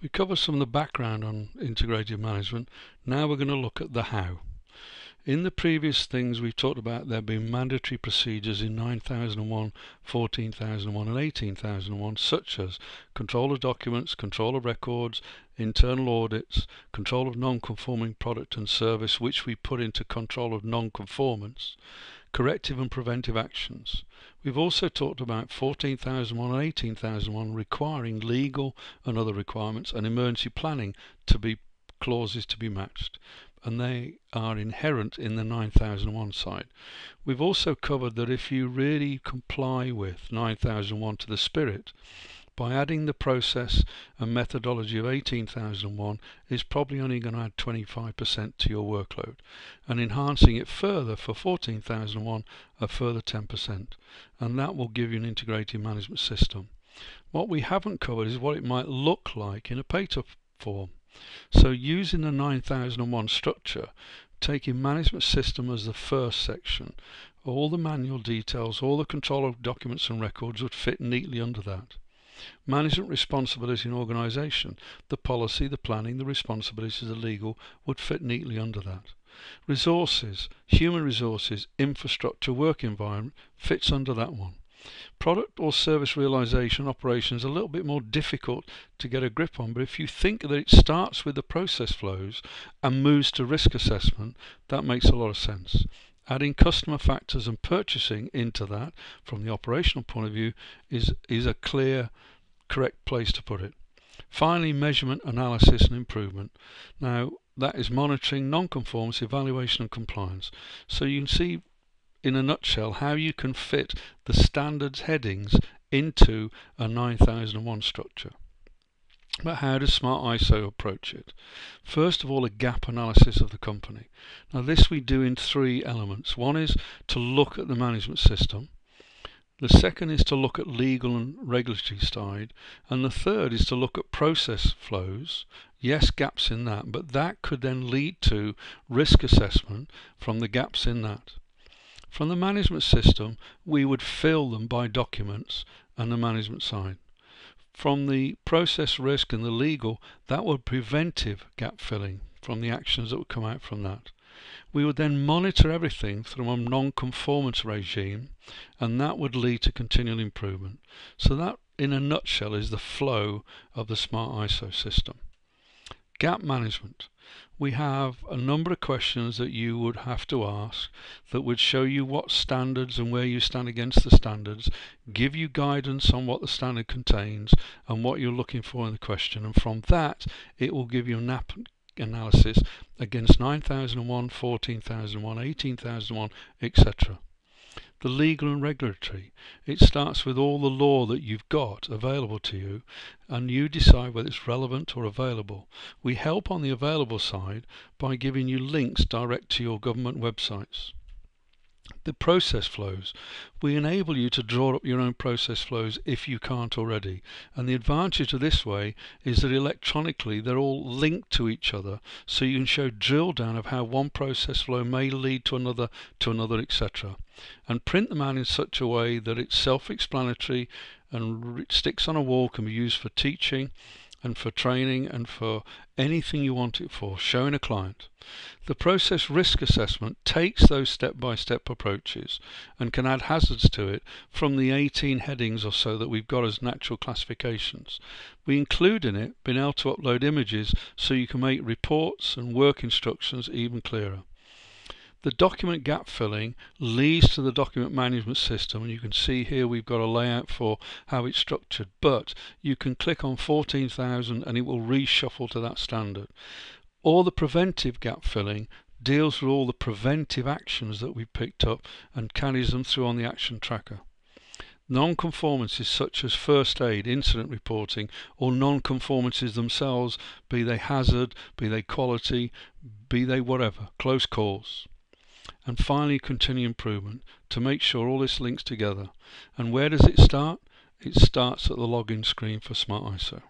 We covered some of the background on integrated management. Now we're going to look at the how. In the previous things we've talked about there being mandatory procedures in 9001, 14001 and 18001, such as control of documents, control of records, internal audits, control of non-conforming product and service, which we put into control of non-conformance, corrective and preventive actions. We've also talked about 14001 and 18001 requiring legal and other requirements and emergency planning to be clauses to be matched, and they are inherent in the 9001 side. We've also covered that if you really comply with 9001 to the spirit, by adding the process and methodology of 18001 is probably only going to add 25% to your workload, and enhancing it further for 14001 a further 10%, and that will give you an integrated management system. What we haven't covered is what it might look like in a PATA form. So using the 9001 structure, taking management system as the first section, all the manual details, all the control of documents and records would fit neatly under that. Management responsibility and organisation, the policy, the planning, the responsibilities, the legal would fit neatly under that. Resources, human resources, infrastructure, work environment fits under that one. Product or service realization operations are a little bit more difficult to get a grip on, but if you think that it starts with the process flows and moves to risk assessment, that makes a lot of sense. Adding customer factors and purchasing into that from the operational point of view is a clear, correct place to put it. Finally, measurement, analysis and improvement. Now that is monitoring, non-conformance, evaluation and compliance. So you can see in a nutshell how you can fit the standards headings into a 9001 structure. But how does Smart ISO approach it? First of all, a gap analysis of the company. Now this we do in three elements. One is to look at the management system. The second is to look at legal and regulatory side, and the third is to look at process flows. Yes, gaps in that, but that could then lead to risk assessment from the gaps in that. From the management system, we would fill them by documents and the management side. From the process risk and the legal, that would preventive gap filling from the actions that would come out from that. We would then monitor everything through a non-conformance regime, and that would lead to continual improvement. So that, in a nutshell, is the flow of the Smart ISO system. Gap management. We have a number of questions that you would have to ask that would show you what standards and where you stand against the standards, give you guidance on what the standard contains and what you're looking for in the question, and from that it will give you an analysis against 9001, 14001, 18001, etc. The legal and regulatory. It starts with all the law that you've got available to you, and you decide whether it's relevant or available. We help on the available side by giving you links direct to your government websites. The process flows. We enable you to draw up your own process flows if you can't already, and the advantage of this way is that electronically they're all linked to each other, so you can show drill down of how one process flow may lead to another, etc. And print them out in such a way that it's self-explanatory and it sticks on a wall, can be used for teaching and for training and for anything you want it for, showing a client. The process risk assessment takes those step-by-step approaches and can add hazards to it from the 18 headings or so that we've got as natural classifications. We include in it being able to upload images so you can make reports and work instructions even clearer. The document gap filling leads to the document management system, and you can see here we've got a layout for how it's structured, but you can click on 14,000 and it will reshuffle to that standard. Or the preventive gap filling deals with all the preventive actions that we picked up and carries them through on the action tracker. Non-conformances such as first aid, incident reporting, or non-conformances themselves, be they hazard, be they quality, be they whatever, close calls. And finally, continue improvement to make sure all this links together. And where does it start? It starts at the login screen for Smart ISO.